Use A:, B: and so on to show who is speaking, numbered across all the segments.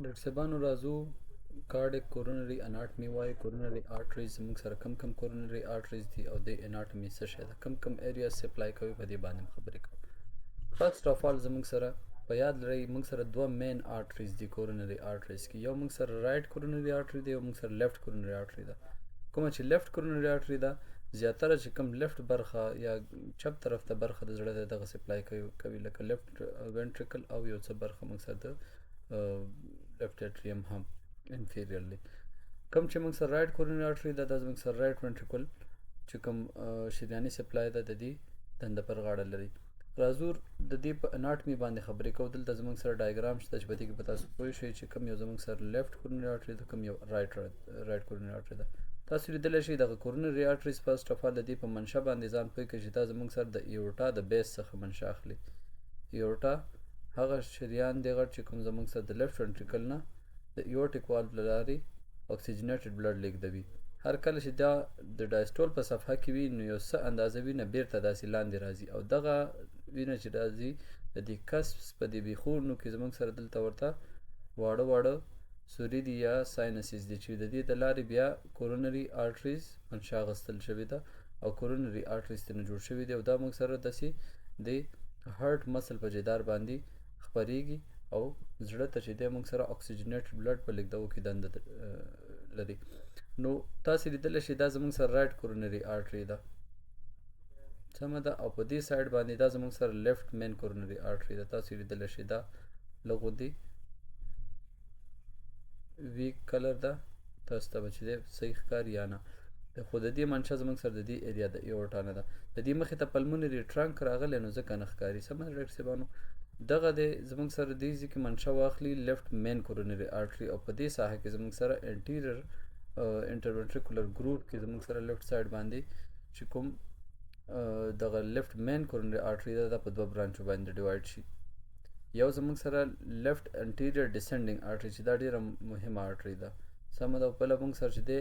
A: ډاکټر صاحبانو راځو کارډیک کورونري اناټمي وایي کورونري آرټریز زموږ سره کم کم کورونري آرټریز دي او د اناټمي څه شی ده کم کم ایریا سپلای کوي په دې باندې خبرې کوو فرست اف آل زموږ سره په یاد لرئ موږ سره دوه مین آرټریز دي کورونري آرټریز کې یو موږ سره رائټ کورونري آرټری دی او موږ سره لیفټ کورونري آرټری ده کومه چې لیفټ کورونري آرټری ده زیاتره چې کوم لیفټ برخه یا چپ طرف ته برخه د زړه دغه سپلای کوي لکه لیفټ وینټریکل او یو څه برخه موږ سره د لیفټ اټریم هم انفیریرلی کوم چې موږ سره رائټ کورونري آرټری ده دا زموږ سره رائټ وینټریکل چې کوم شریاني سپلای ده د دې دنده پر غاړه لري راځو د دې په اناټمي باندې خبرې کوو دلته زموږ سره ډایګرام شته چې په دې کې به تاسو پوه شئ چې کوم یو زموږ سره لیفټ کورونري آرټری ده کوم یو رائټ کورونري آرټری ده تاسو لیدلی شئ دغه کورونري آرټریز فرسټ اف آل د دې په منشا باندې ځان پوه کړئ چې دا زموږ سره د ایورټا د بیس څخه منشا اخلي ایورټا هغه شریان دی غټ چې کوم زموږ سره د لیفټ وینټریکل نه د ایورټیک والو له لارې اکسیجنیټډ بلډ لیږدوي هر کله چې دا د ډایسټول په صفحه کې وي نو یو څه اندازه وینه بیرته داسې لاندې راځي او دغه وینه چې راځي د دې کسب په دې بیخونو کې زموږ سره دلته ورته واړه واړه سوري دي یا ساینسز دي چې د دې د لارې بیا کورونري آرټریز منشا اخیستل شوې ده او کورونري آرټریز ترنه جوړ شوي دي او دا موږ سره داسې د هارت مسل په جدار باندې خپریږي او زړه ته چې دی موږ سره اکسیجنیټ بلډ په لیږدولو کې دنده لري نو تاسې لیدلی شئ دا زموږ سره رائټ کورونري آرټري ده سمه ده او په دې سایډ باندې دا زموږ سره لیفټ مین کورونري آرټري ده تاسې لیدلی شئ دا لږ غوندې ویک کلر ده تاسو ته به چې دی صحیح ښکاري یا نه خو د دې منشا زموږ سره د دې ایریا د ایورټا نه ده د دې مخې ته پلمونري ټرنک راغلی نو ځکه نه ښکاري سمه ده ډاکټر صاحبانو دغه د زموږ سره دې ځای کې منشا واخلي لیفټ مین کورونري آرټري او په دې ساحه کې زموږ سره انټیریور انټروونټریکولر ګروپ کې زموږ سره لیفټ سایډ باندې چې کوم دغه لیفټ مین کورونري آرټري ده دا په دوه برانچو باندې ډیوایډ شي یو زموږ سره لیفټ انټیریور ډیسنډینګ آرټري چې دا ډیره مهمه آرټري ده سمه ده او بله موږ سره چې دی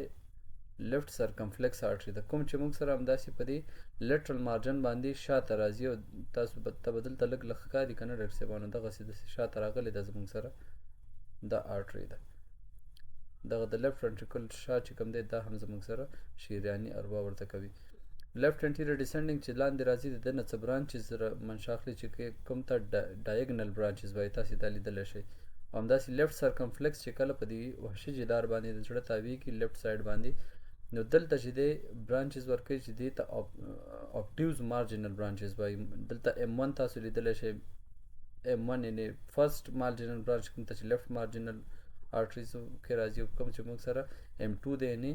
A: لیفټ سرکمفلیکس آرټري ده کوم چې موږ سره همداسې په دې لیټرل مارجن باندې شاته راځي او تاسو ته به دلته لږ لږ ښکاري که نه ډاکټر صاحبانو دغسې داسې شاته راغلی ده زموږ سره دا آرټري ده دغه د لیفټ وینټریکل شا چې کوم دی دا هم زموږ سره شریاني اربا ورته کوي لیفټ انټیریور ډیسنډینګ چې لاندې راځي د ده نه څه برانچز منشا اخلي چې کوم ته ډایګنل برانچز وایي تاسې دا لیدلی شئ او همداسې لیفټ سرکمفلیکس چې کله په دې وحشي جدار باندې د زړه تاویږي لیفټ سایډ باندې نو دلته چې دی برانچز ورکوي چې دې ته اوبټیوز مارجنل برانچز وایي دلته M1 تاسو لیدلی شئ M1 یعنې فرسټ مارجنل برانچ کوم ته چې لیفټ مارجنل آرټریز کې راځي او کوم چې موږ سره M2 دی یعنې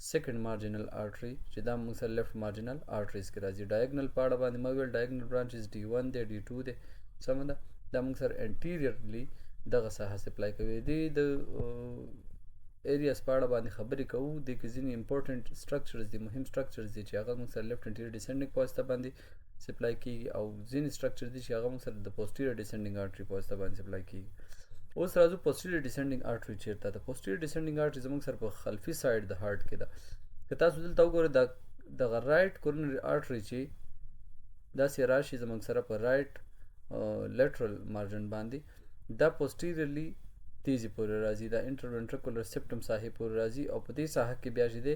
A: سیکنډ مارجنل آرټري چې دا موږ سره لیفټ مارجنل آرټریز کې راځي ډایګنل پاړه باندې مې ویل ډایګنل برانچز D1 دی D2 دی سمه ده دا موږ سره انټیریرلی دغه ساحه سپلای کوي دې د ایریاز په اړه باندې خبرې کوو دې کې ځینې امپورټنټ سټرکچرز دي مهم سټرکچرز دي چې هغه موږ سره لیفټ انټیریور ډیسنډینګ په واسطه باندې سپلای کیږي او ځینې سټرکچرز دي چې هغه موږ سره د پوسټیریور ډیسنډینګ آرټري په واسطه باندې سپلای کیږي اوس راځو پوسټیریور ډیسنډینګ آرټري چیرته ده پوسټیریور ډیسنډینګ آرټري زموږ سره په خلفي سایډ د هارت کې ده که تاسو دلته وګورئ دغه رائټ کورونري آرټري چې داسې راشي زموږ سره په رائټ لیټرل مارجن باندې دا پوسټیریورلی تیزی پورې راځي دا انټروونټریکولر سپټم ساحې پورې راځي او په دې ساحه کې بیا چې دی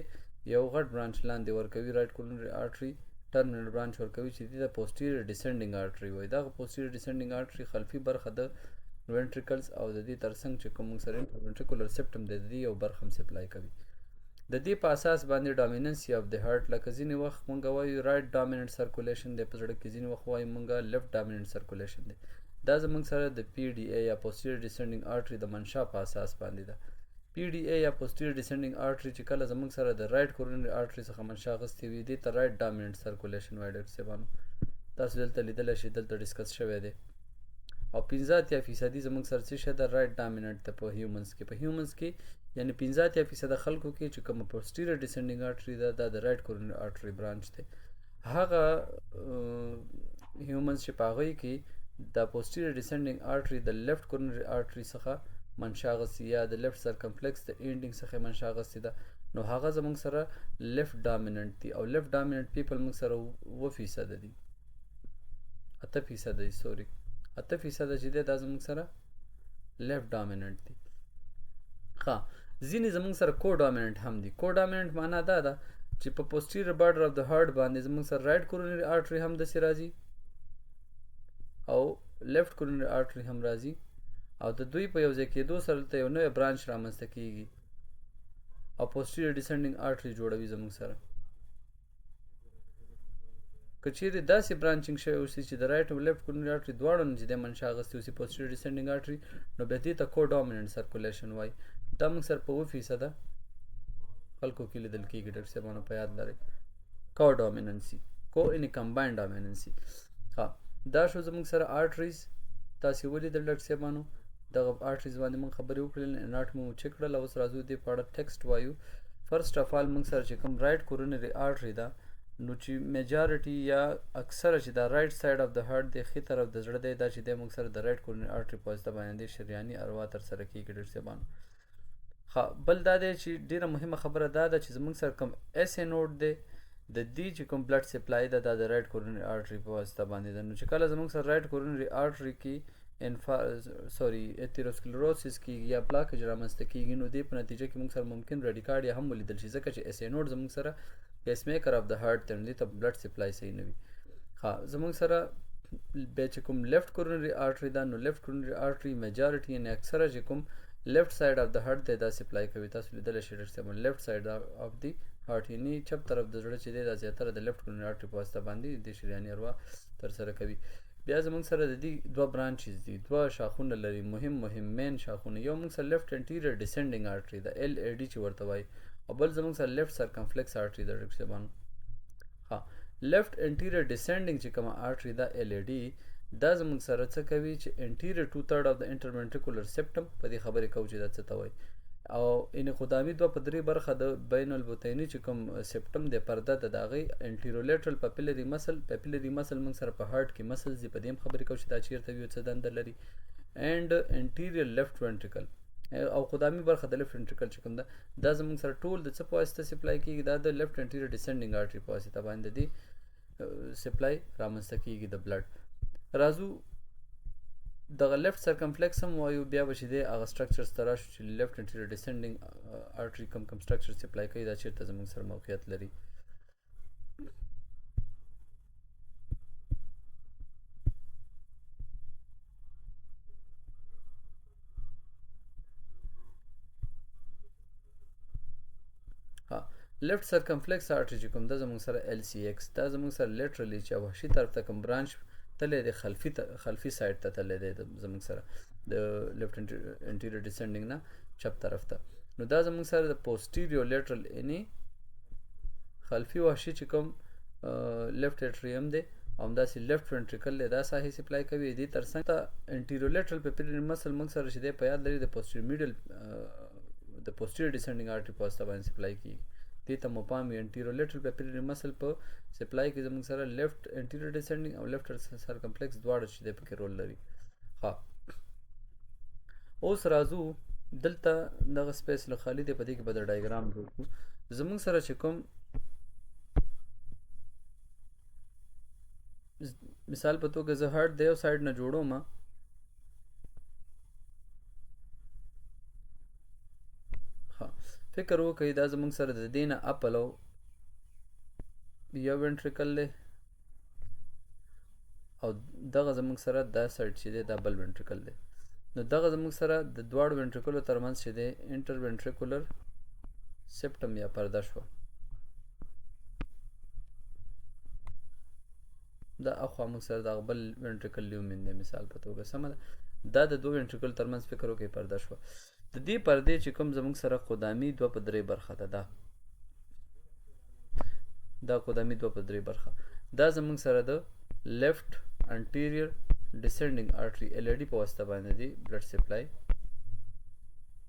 A: یو غټ برانچ لاندې ورکوي رائټ کورونري آرټري ټرمینل برانچ ورکوي چې دې ته پوسټیریور ډیسنډینګ آرټري وایي دغه پوسټیریور ډیسنډینګ آرټري خلفي برخه د وینټریکلز او د دې ترڅنګ چې کوم سره انټروونټریکولر سپټم دی د دې یو برخه هم سپلای کوي د دې په اساس باندې ډامیننسي اف د هارت لکه ځینې وخت مونږ وایو رائټ ډامیننټ سرکولیشن دی په زړه کې ځینې وخت وایو مونږ لیفټ ډامیننټ سرکولیشن دی دا زموږ سره د PDA یا پوسټیریور ډیسنډینګ آرټري د منشا په اساس باندې ده PDA یا پوسټیریور ډیسنډینګ آرټري چې کله زموږ سره د رائټ کورونري آرټري څخه منشا اخیستې وي دې ته رائټ ډامیننټ سرکولیشن وایي ډاکټر صاحبانو تاسو دلته لیدلی شئ دلته ډسکس شوی دی او 15% زموږ سره څه شی ده رائټ ډامیننټ ده په هیومنس کې یعنی 15% خلکو کې چې کوم پوسټیریور ډیسنډینګ آرټري ده دا د رائټ کورونري آرټري برانچ دی هغه هیومنس چې په هغوی کې د پوسټیریور ډیسنډینګ آرټري د لیفټ کورونري آرټري څخه منشا اخیستې یا د لیفټ سرکمفلیکس د اینډینګ څخه منشا اخیستې ده نو هغه زموږ سره لیفټ ډامیننټ دي او لیفټ ډامیننټ پیپل موږ سره 8% دي 8% دي 8% چې دی دا زموږ سره لیفټ ډامیننټ دي ها ځینې زمونږ سره کو ډامیننټ هم دي. کو ډامیننټ معنا دا ده چې په پوسټیریور بارډر اف د هارت باندې زمونږ سره رائټ کورونري آرټري هم داسې راځي او لیفټ کورونري آرټري هم راځي او د دوی په یو ځای کېدو سره دلته یو نوی برانچ رامنځته کیږي او پوسټیریور ډیسنډینګ آرټري جوړوي زمونږ سره. که چیرې داسې برانچینګ شوی اوسي چې د رایټ او لیفټ کورونري آرټري دواړو نه چې دی منشا اخیستې اوسي پوسټیریور ډیسنډینګ آرټري، نو بیا دې ته کو ډامیننټ سرکولیشن وایي. دا موږ سره په 2% خلکو کې لیدل کېږي ډاکټر صاحبانو، په یاد لرئ کو ډامیننسي، کو ان کمباینډ ډامیننسي. ها دا شو زموږ سره آرټریز. تاسې ولیدل ډاکټر صاحبانو دغه آرټریز باندې موږ خبرې وکړل، اناټمي مو چک کړل. اوس راځو دې په اړه ټیکسټ وایو. فرسټ اف آل موږ سره چې کوم رایټ کورونري آرټري ده نو چې میجارټي یا اکثره چې دا رایټ سایډ اف د هارت دی، ښي طرف د زړه دی، دا چې دی موږ سره د رایټ کورونري آرټري په واسطه باندې شریاني اروا ترسره کېږي ډاکټر صاحبانو. ها بل دا دی چې ډیره مهمه خبره دا ده چې زموږ سره کوم اس ای نوډ دی د دې چې کوم بلډ سپلای ده دا د رایټ کورونري آرټري په واسطه باندې ده. نو چې کله زموږ سره رایټ کورونري آرټري کې ایتیروسکلروسس کېږي یا بلاکج رامنځته کېږي، نو دې په نتیجه کې موږ سره ممکن ریډیکارډیا هم ولیدل شي، ځکه چې اس ای نوډ زموږ سره پیس میکر اف د هارت دی، نو دې ته بلډ سپلای صحیح نه وي. ها زموږ سره بیا چې کوم لیفټ کورونري آرټري ده نو لیفټ کورونري آرټري میجارټي یعنې اکثره چې کوم لیفټ سایډ اف د هارت دی دا سپلای کوي. تاسو لیدلی شئ ډاکټر صاحب لیفټ سایډ اف دی هارت یعنې چپ طرف د زړه چې دی دا زیاتره د لیفټ کورونري آرټري په واسطه باندې د شریاني اروا ترسره کوي. بیا زموږ سره د دې دوه برانچز دي، دوه شاخونه لري، مهم مین شاخونه. یو موږ سره لیفټ انټیریور ډیسنډینګ آرټري ده ال ای ډي چې ورته وایي، او بل زموږ سره لیفټ سرکمفلیکس آرټري ده ډاکټر صاحبانو. ها لیفټ انټیریور ډیسنډینګ چې کومه آرټري ده ال ای ډي دا زموږ سره څه کوي چې انټیریور 2/3 اف د انټرونټریکولر سیپټم په دې خبرې کوو چې دا څه ته وایي، او ان خدامي 2/3 برخه د بین البطیني چې کوم سیپټم د پرده د هغې انټیرولیټرل پاپیلري مسل موږ سره په هارت کې مسلز دي، په دې هم خبرې کوو چې دا چیرته وي او څه دنده لري. اینډ انټیریور لیفټ وینټریکل او خدامي برخه د لیفټ وینټریکل چې کوم ده دا زموږ سره ټول د څه په واسطه سپلای کېږي، دا د لیفټ انټیریور ډیسنډینګ آرټري په واسطه باندې دي سپلای رامنځته کېږي د بلډ. راځو دغه لیفټ سرکمفلیکس هم وایو، بیا به چې دی هغه سټرکچرز ته راشو چې لیفټ انټیریور ډیسنډینګ آرټري کوم سټرکچر سپلای کوي دا چیرته زموږ سره موقعیت لري. ها لیفټ سرکمفلیکس آرټري چې کوم دا زموږ سره ال سی ایکس دا زموږ سره لیټرلی چې وحشي طرف ته کوم برانچ تللی دی، خلفي سایډ ته تللی دی زموږ سره د لیفټ انټیریور ډیسنډینګ نه چپ طرف ته، نو دا زموږ سره د پوسټیریور لیټرل یعنې خلفي وحشي چې کوم لیفټ ایټریم دی او همداسې لیفټ وینټریکل دی دا ساحې سپلای کوي. دې تر څنګ ته انټیریور لیټرل پیپیلري مسل موږ سره چې دی په یاد لري د پوسټیریور میډل د پوسټیریور ډیسنډینګ آرټري په واسطه باندې سپلای کېږي. دې ته مو پام وي انټیریور لیټرل پیپیلري مسل په سپلای کې زموږ سره لیفټ انټیریور ډیسنډینګ او لیفټ سرکمفلیکس دواړه چې دی پکې رول لري. ها اوس راځو دلته دغه سپیس له خالي دی، په دې کې به د ډایګرام جوړ کړو. زموږ سره چې کوم مثال په توګه زه هارت د یو سایډ نه جوړوم، ها فکر وکړئ دا زموږ سره د دې نه اپلو یو وینټریکل دی او دغه زموږ سره دا سایډ چې دی دا بل وینټریکل دی، نو دغه زموږ سره د دواړو وینټریکلو ترمنځ چې دی انټر وینټریکولر سیپټم یا پرده شوه. دا اخوا موږ سره دغه بل وینټریکل لیومن دی مثال په توګه، سمه ده. دا د دوه وینټریکلو ترمنځ فکر وکړئ پرده شوه. د دې پردې چې کوم زموږ سره قدامي 2/3 برخه ده، دا قدامي 2/3 برخه دا زموږ سره د لیفټ انټیریور ډیسنډینګ آرټري ال ای ډي په واسطه باندې دی بلډ سپلای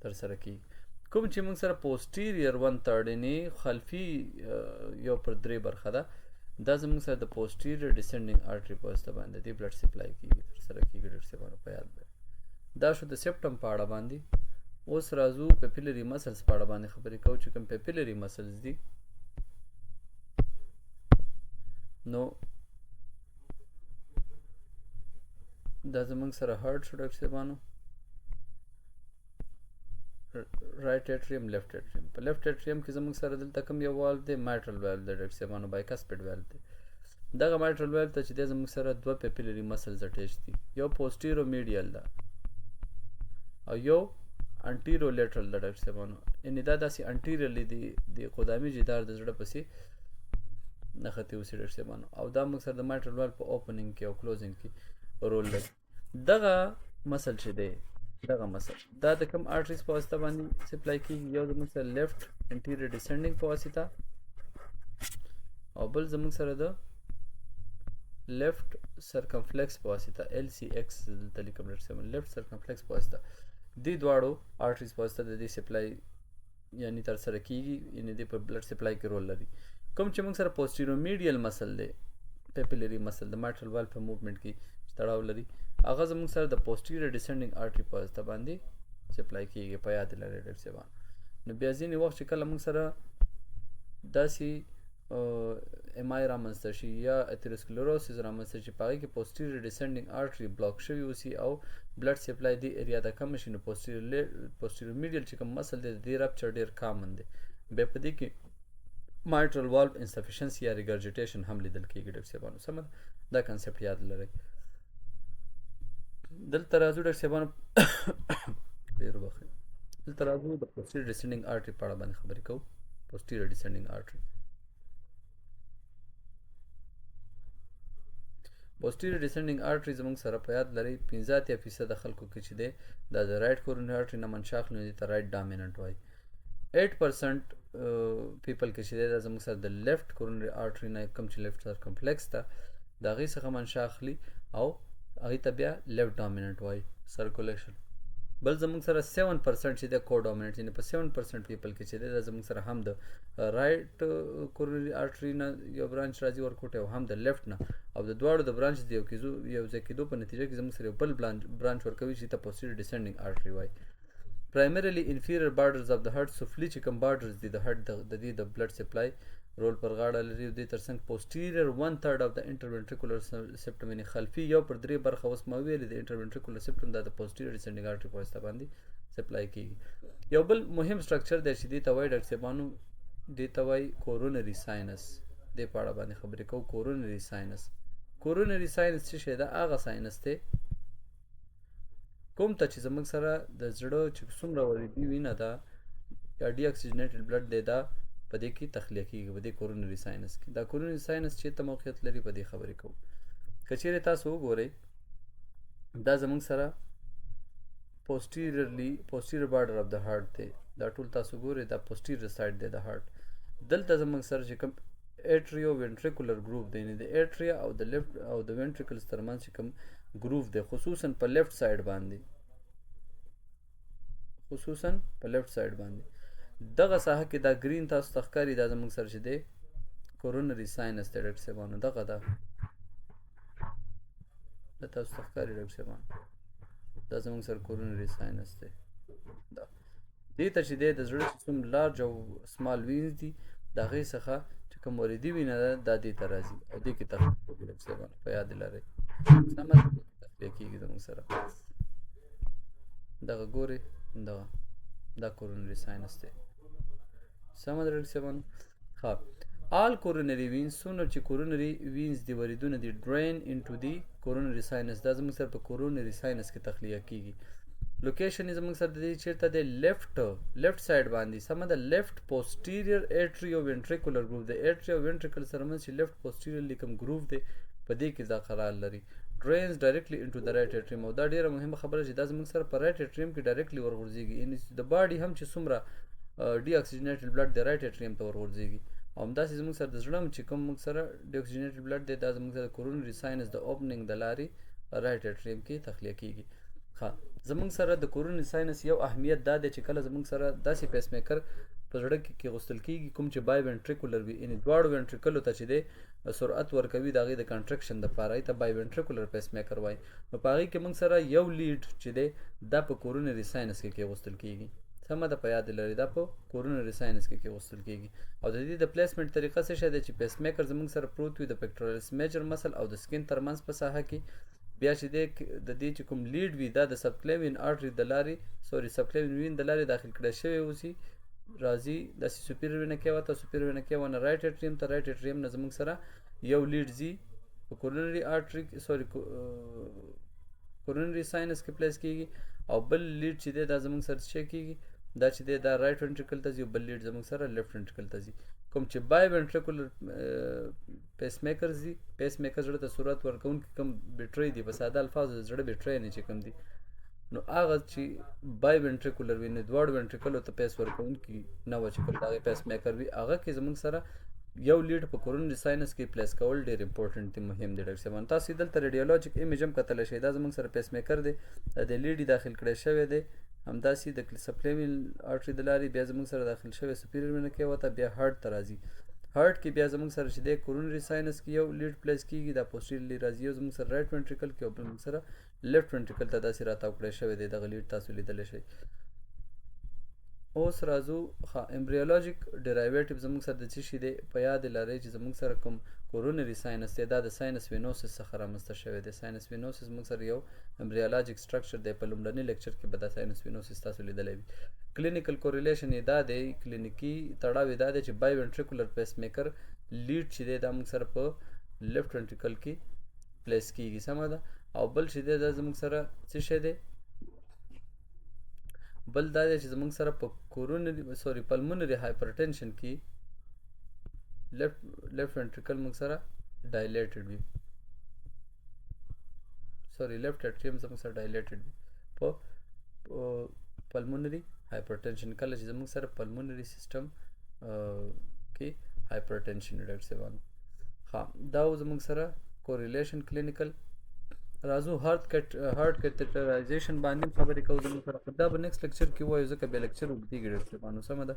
A: ترسره کېږي. کوم چې موږ سره پوسټیریور 1/3 یعنې خلفي 1/3 برخه ده دا زموږ سره د پوسټیریور ډیسنډینګ آرټري په واسطه باندې دی بلډ سپلای کېږي ترسره کېږي. ډاکټر صاحبانو په یاد لرئ دا شو د سیپټم په اړه باندې. اوس راځو پیپیلري مسلز په اړه باندې خبرې کوو چې کوم پیپیلري مسلز دي. نو دا زموږ سره هارت شو ډاکټر صاحبانو، رایټ اټریم لیفټ اټریم. په لیفټ اټریم کې زموږ سره دلته کوم یو والو دی؟ مایټرل والو دی ډاکټر صاحبانو، بایکاسپیډ والو دی. دغه مایټرل والو ته چې دی زموږ سره دوه پیپیلري مسلز اټیچ دي، یو پوسټیرو میډیال ده او یو انټیرو لیټرل ده ډاکټر صاحبانو. یعنې دا داسې انټیریرلی د قدامي جدار د زړه پسې نښتې اوسي ډاکټر صاحبانو، او دا موږ سره د مایټرل والو په اوپننګ کې او کلوزنګ کې رول لري. دغه مسل چې دی، دغه مسل دا د کوم آرټریز په واسطه باندې سپلای کېږي؟ یو زموږ سره لیفټ انټیریور ډیسنډینګ په واسطه، او بل زموږ سره د لیفټ سرکمفلیکس په واسطه، LCX دلته لیکم ډاکټر صاحب، لیفټ سرکمفلیکس په واسطه. دې دواړو آرټریز په واسطه د دې سپلای یعنی تر سره کېږي، یعنې دې په بلډ سپلای کې رول لري. کوم چې موږ سره پوسټیرو میډیل مسل دی، پیپیلري مسل د مایټرل والو په موومنټ کې تړاو لري، هغه زموږ سره د پوسټیریر ډیسنډینګ آرټري په واسطه باندې سپلای کېږي. په یاد لرئ ډاکټر صاحبان. نو بیا ځینې وخت چې کله موږ سره داسې MI رامنځته شي یا اتروسکلروسس رامنځته شي، په هغې کې پوسټیریر ډیسنډینګ آرټري بلاک شوي اوسي او بلډ سپلای دې ایریا ته کمه شي، نو پوسټیریر میډیل چې کوم مسل دی د دې رپچر ډېر کامن دی. بیا په دې کې مایټرل والو انسفیشنسي یا ریګرجیټیشن هم لیدل کېږي ډاکټر صاحبانو. سمه ده؟ دا کنسپټ یاد لرئ. دلته راځو ډاکټر صاحبانو ډېر بخښئ، دلته راځو د پوسټیریر ډیسنډینګ آرټري په اړه باندې خبرې کوو. پوسټیریر ډیسنډینګ آرټري، پوسټیریر ډیسنډینګ آرټري زموږ سره په یاد لرئ 15% خلکو کې چې دی دا د رایټ کورونري آرټري نه منشا اخلي، نو دې ته رایټ ډامیننټ وایي. 8% پیپل کې چې دی دا زموږ سره د لیفټ کورونري آرټري نه کوم چې لیفټ سرکمفلیکس ده د هغې څخه منشا اخلي او هغې ته بیا لیفټ ډامیننټ وایي سرکولیشن. بل زموږ سره 7% چې دی کو ډامیننټ، یعنې په 7% پیپل کې چې دی دا زموږ سره هم د رایټ کورونري آرټري نه یو برانچ راځي ورکوټی او هم د لیفټ نه، او د دواړو د برانچ د یو ځای کېدو په نتیجه کې زموږ سره یو بل برانچ ورکوي چې ته پوسټیریر ډیسنډینګ آرټري وایي. پرایمرلی انفیریور بارډرز اف د هارت، سفلي چې کوم بارډرز دي د هارت د دې د بلډ سپلای رول پر غاړه لري. دې ترڅنګ پوسټیریر 1/3 اف د انټرونټریکولر سپټم، یعنې خلفي یو پر درې برخه اوس ما ویلې د انټرونټریکولر سپټم دا د پوسټیریر ډیسنډینګ آرټري په واسطه باندې سپلای کېږي. یو بل مهم سټرکچر دی چې دې ته وایي ډاکټر صاحبانو، دې ته وایي کورونري ساینس. دې په اړه باندې خبرې کوو. کورونري ساینس، کورونري ساینس څه شی ده؟ هغه ساینس دی کوم ته چې زموږ سره د زړه چې څومره وریدي وینه ده یا ډي اکسیجنیټډ بلډ دی دا په دې کې تخلیه کېږي، په دې کورونري ساینس کې. دا کورونري ساینس چېرته موقعیت لري په دې خبرې کوو. که چیرې تاسو وګورئ دا زموږ سره پوسټیریر بارډر اف د هارت دی، دا ټول تاسو ګورئ دا پوسټیریر سایډ دی د هارت. دلته زموږ سره چې کوم ایټریو وینټریکولر ګروپ دی، یعنې د ایټریا او د لیفټ او د وینټریکلز ترمنځ چې کوم ګروف دی خصوصا په لیفټ سایډ باندې، خصوصا په لیفټ سایډ باندې دغه ساحه کې دا ګرین تاسو ته ښکاري، دا زموږ سره چې دی کورونري ساینس دی ډاکټر صاحبانو. دغه ده دا تاسو ته ښکاري ډاکټر صاحبانو، دا زموږ سره کورونري ساینس دی. دا دې ته چې دی د زړه چې څوم لارج او سمال وینز دي د هغې څخه چې کوم وریدي وینه ده دا دې ته راځي او دې کې تخلیه کېږي ډاکټر صاحبانو. په یاد لرئ سمه تخلیه کېږي زموږ سره. دغه ګورئ دا کورونري ساینس دی. سمه ده ډاکټر صاحبانو. ښه، all coronary veins، څومره چې کورونري وینز دی وریدونه دي drain into the coronary sinus، دا زموږ سره په کورونري ساینس کې تخلیه کېږي. لوکیشن یې زموږ سره د دې چېرته دی؟ لیفټ سایډ باندې. سمه ده، لیفټ پوسټیریر ایټریو وینټریکولر ګروپ د ایټریا او وینټریکل سره منځ چې لیفټ پوسټیریرلی کوم ګروپ دی په دې کې دا قرار لري. drains directly into the right atrium، او دا ډیره مهمه خبره چې دا زموږ سره په رایټ اټریم کې ډایرکټلی ورغورځېږي، یعنې د باډي هم چې څومره ډي اکسیجنیټډ بلډ د رایټ اټریم ته ورغورځېږي، او همداسې زموږ سره د زړه چې کوم موږ سره ډي اکسیجنیټډ بلډ دی دا زموږ سره د کورونري ساینس د اوپننګ د لارې رایټ اټریم کې تخلیه کېږي. ښه، زموږ سره د کورونري ساینس یو اهمیت دا دی چې کله زموږ سره داسې پیس میکر په زړه کې کېغوستل کېږي کوم چې بای وینټریکولر وي، یعنې دواړو وینټریکلو ته چې دی سرعت ورکوي د هغې د کنټرکشن دپاره، هغې ته بای وینټریکولر پیس میکر وایي. نو په هغې کې موږ سره یو لیډ چې دی دا په کورونري ساینس کې کېغوستل کېږي. سمه ده، په یاد لري دا په کورونري ساینس کې کېغوستل کېږي. او د دې د پلیسمنټ طریقه څه شی دی چې پیس میکر زموږ سره پروت وي د پکټورالیس میجر مسل او د سکین ترمنځ په ساحه کې بیا چې د دې چې کوم لیډ وي دا د سبکلیوین آرټري د لارې سبکلیوین وین د لارې داخل کړی شوی اوسي راځي داسې سوپیریور وینه کې وته سوپیریور وینه کې ونه رایټ اټریم ته رایټ اټریم نه زموږ سره یو لیډ ځي په کورونري آرټري کورونري ساینس کې پلیس کیږي او بل لیډ چې دی دا زموږ سره څه کیږي دا چې دی دا رایټ وینټریکل ته ځي او بل لیډ زموږ سره لیفټ وینټریکل ته ځي کوم چې بای وینټریکولر پیس میکرز دي پیس میکر زړه ته صورت ورکوونکي کوم بیټرۍ دي په ساده الفاظو د زړه بیټرۍ نه چې کوم دي نو هغه چې بای وینټریکولر وي نو دواړو وینټریکلو ته پیس ورکوونکي نه وه چې کوم د هغې پیس میکر وي هغه کې زموږ سره یو لیډ په کورونري ساینس کې پلیس کول ډېر امپورټنټ دي مهم دي ډاکټر صاحبان تاسو دلته ریډیولوجیک ایمیج هم کتلی شئ دا زموږ سره پیس میکر دی د لیډ یې داخل کړی شوی دی همداسې د سبکلیوین آرټري د لارې بیا زموږ سره داخل شوی سپیریور وینه کې وته بیا هارټ ته راځي هارټ کې بیا زموږ سره چې دی کورونري ساینس کې یو لیډ پلیس کیږي دا پوسټیرلی راځي یو زموږ سره رایټ وینټریکل کې او بل زموږ سره لیفټ وینټریکل ته داسې راتاو کړی شوی دی دغه لیډ تاسو لیدلی شئ اوس راځو امبریولوژیک ډرایویټیو زموږ سره د څه شي دی په یاد لرئ چې زموږ سره کوم کورونري ساینس دی دا د ساینس وینوسس څخه رامنځته شوی دی ساینس وینوسس موږ سره یو امبریولوژیک سټرکچر دی په لومړني لیکچر کې به دا ساینس وینوسس تاسو لیدلی وي کلینیکل کوریلیشن یې دا دی کلینیکي تړاو یې دا دی چې بای وینټریکولر پیس میکر لیډ چې دی دا موږ سره په لیفټ وینټریکل کې پلیس کیږي سمه ده او بل چې دی دا زموږ سره څه شی دی بل دا دی چې زموږ سره په پلمونري هایپرټنشن کې لیفټ وینټریکل موږ سره ډایلیټډ وي لیفټ اټریم زموږ سره ډایلیټډ وي په پلمونري هایپرټنشن کله چې زموږ سره پلمونري سیستم کې هایپرټنشن ډاکټر صاحبانو دا زموږ سره کوریلیشن کلینیکل راځو هارت کټرایزیشن باندې خبرې کوو زموږ سره دا به نیکسټ لیکچر کې وایو ځکه بیا لیکچر اوږدېږي ډاکټر صاحبانو سمه ده